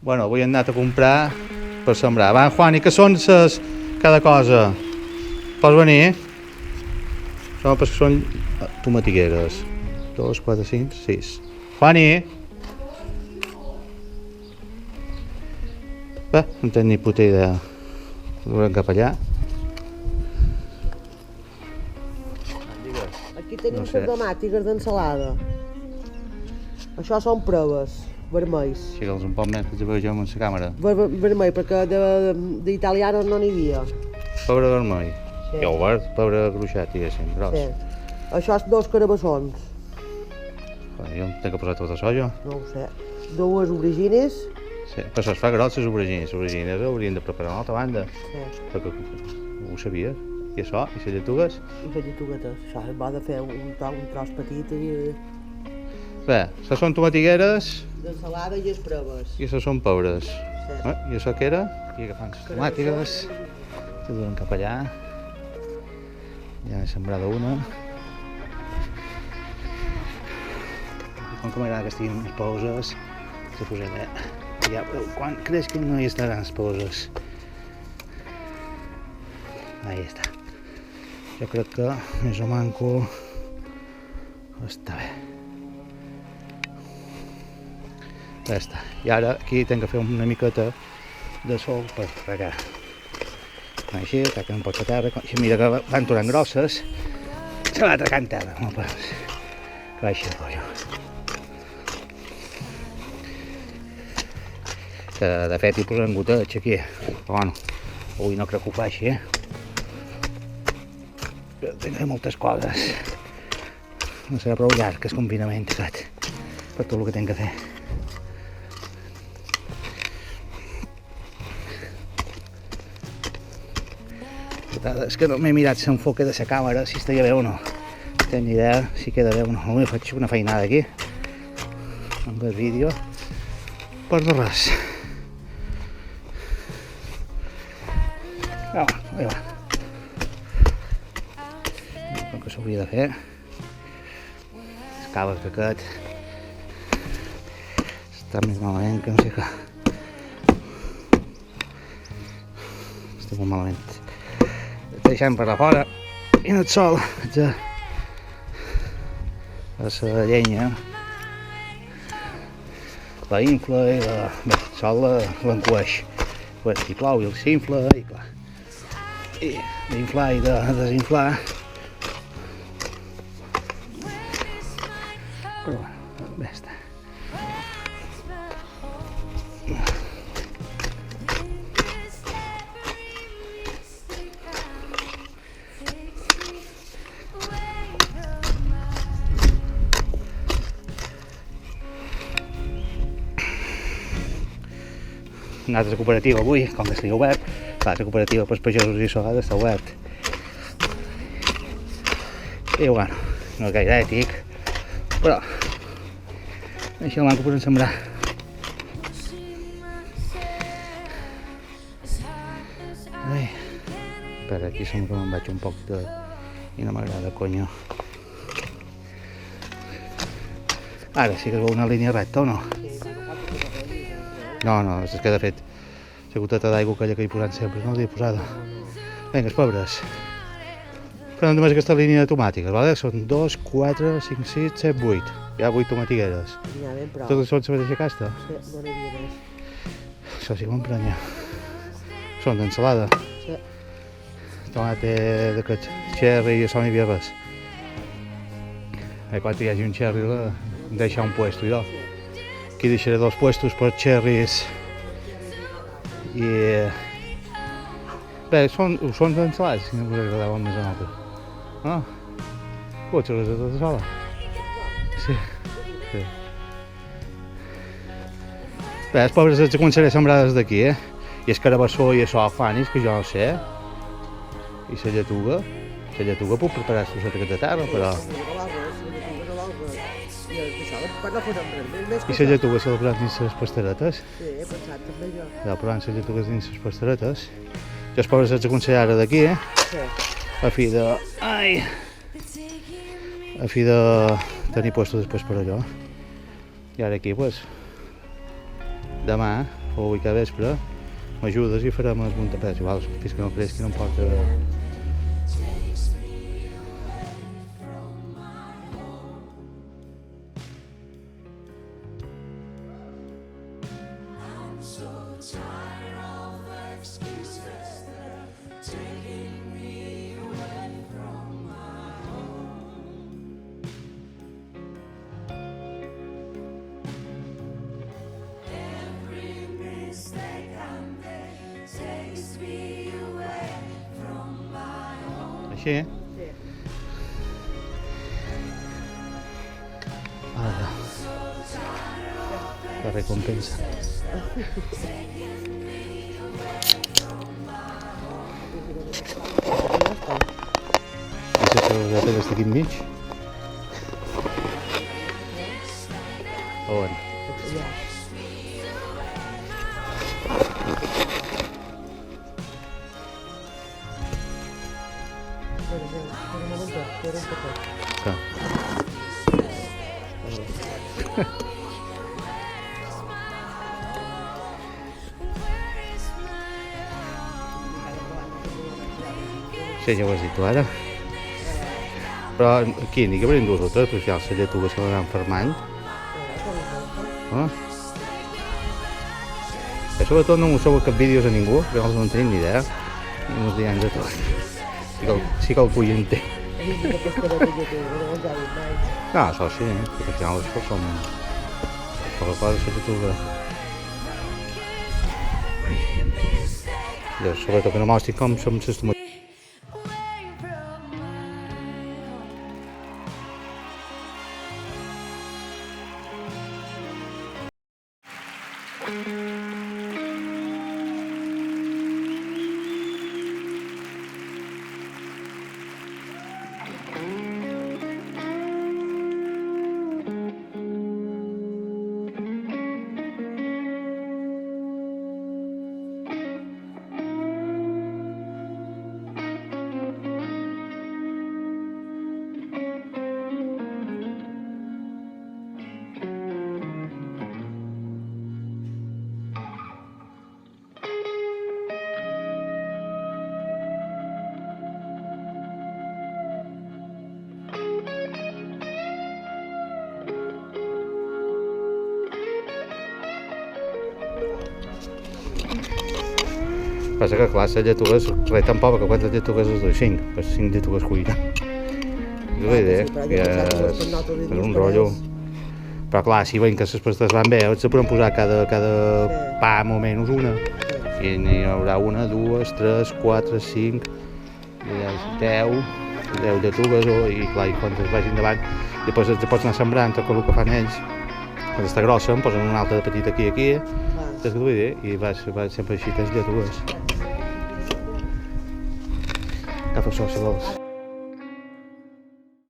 Bueno, avui hem anat a comprar per sembrar. Va, Juan, i què són ses cada cosa? Pots venir? Són, perquè són tomatigueres. 2, 4, 5, 6. Juani! Bé, no tenc ni puta idea. Veurem cap allà. Aquí tenim No sé. les tomàtiques d'ensalada. Això són proves, vermells. Aixeca'ls un poc més que vegeu amb la càmera. Vermell, perquè d'italianos no n'hi havia. Pebre vermell. Sí. I el verd, pebre gruixat, diguéssim, gros. Sí. Això és 2 carabassons. Jo em tenc que posar tot això, jo. No ho sé. 2 aubergines. Sí, però això es fa gros, les aubergines. Les aubergines haurien de preparar una altra banda. Sí. Perquè ho sabies. I això, i les lletugues. I les lletuguetes. Això és bo de fer un tros petit i... Bé, això són tomatigueres d'ensalada i proves. i això són pebres. Sí. I això què era? I agafant les tomàtiques, que duren cap allà. Ja he sembrada una. Com que m'agrada que estiguin més poses, se posaré allà. Però quan creus que no hi estaran les poses? Ahí està. Jo crec que més o manco està bé. Ja està. I ara aquí tinc que fer una miqueta de sol per regar. Així, que no pot fer terra. Si mira que van tornant grosses, se va atracant terra. Molt bé. Que baixi el pollo. Que de fet hi posen goteig aquí. Però bueno, avui no crec que ho faci, Tinc de fer moltes coses. No serà prou llarg, el confinament aquest, per tot el que tinc que fer. És que no m'he mirat l'enfoque de la càmera, si estaria bé o no. No tinc ni idea si queda bé o no. Només faig una feinada aquí, amb el vídeo, per no res. No, ahí va. El que s'hauria de fer. Les caves que aquest està més malament que no sé què. Estic molt malament. Deixem per la fora i en el sol a la llenya la infla i el sol l'encueix, i plou i el s'infla i clar, i d'inflar i de desinflar, però bueno, bé està. Una altra cooperativa avui, com que estigui obert, l'altra cooperativa pels pagesos i Solada està obert. I bueno, no és gaire ètic, però així el manco podem sembrar. Ai, espera, aquí sembla que me'n vaig un poc de... i no m'agrada, conyo. Ara sí que es veu una línia recta o no? No, és que de fet la goteta d'aigua aquella que hi posant sempre no l'he posada. Vinga, els pobres. Però només aquesta línia de tomàtiques, vale? Són 2, 4, 5, 6, 7, 8. Hi ha 8 tomatigueres. N'hi ha ben prou. Totes són la mateixa casta? Sí, no n'hi havia més. Això sí que m'emprenya. Són d'ensalada. Sí. Tomate d'aquest cherry i això no hi havia res. Quan hi hagi un cherry deixar un puesto jo. Aquí deixaré 2 puestos per cherries i... Bé, són d'ensalades, si no us agradaven més o menys. Ah, potser les de tota sola. Sí. Bé, els pobres els començaré a sembrar des d'aquí, I el carabassó i això fanis, que jo no sé. I la lletuga. La lletuga puc preparar els trossets de terra, però... I la lletuga se la posant dins les pasteretes. Sí, he pensat també jo. Ja posant les lletugues dins les pasteretes. Jo els pobres els aconsellaré d'aquí, Sí. A fi de... Ai! A fi de tenir puestos després per allò. I ara aquí, pues, demà o avui cada vespre, m'ajudes i farem el muntapès. Igual, fins que no creixi no em porta... Així, eh? Sí. Ara, la recompensa. I si se les apenes d'aquí enmig? On? Ja. Ja. Sí, ja ho has dit tu ara. Però aquí n'hi haurien dues o tres, perquè ja les lletugues se van fermant. Ah. I sobretot no mostreu cap vídeos a ningú, perquè nosaltres no en tenim ni idea. I ens diem de tot. Sí que el puguin té. No, això sí, perquè al final això som... Poca cosa se lletuga. I sobretot que no mostrin com som les tomates. Passa que clar, les lletugues, res tan poca, que 4 lletugues es doy 5, pues 5 lletugues cuina. És la idea, que és un rotllo. Però clar, si veiem que les pastes van bé, se poden posar cada pa més o menys una. I n'hi haurà una, dues, 3, 4, 5, 10 lletugues, i clar, i quan es vagin davant, després els pots anar sembrant tot el que fan ells. Quan està grossa, en posen una altra de petita aquí, és que vull dir, i va sempre així les lletugues. Agafa això, si vols.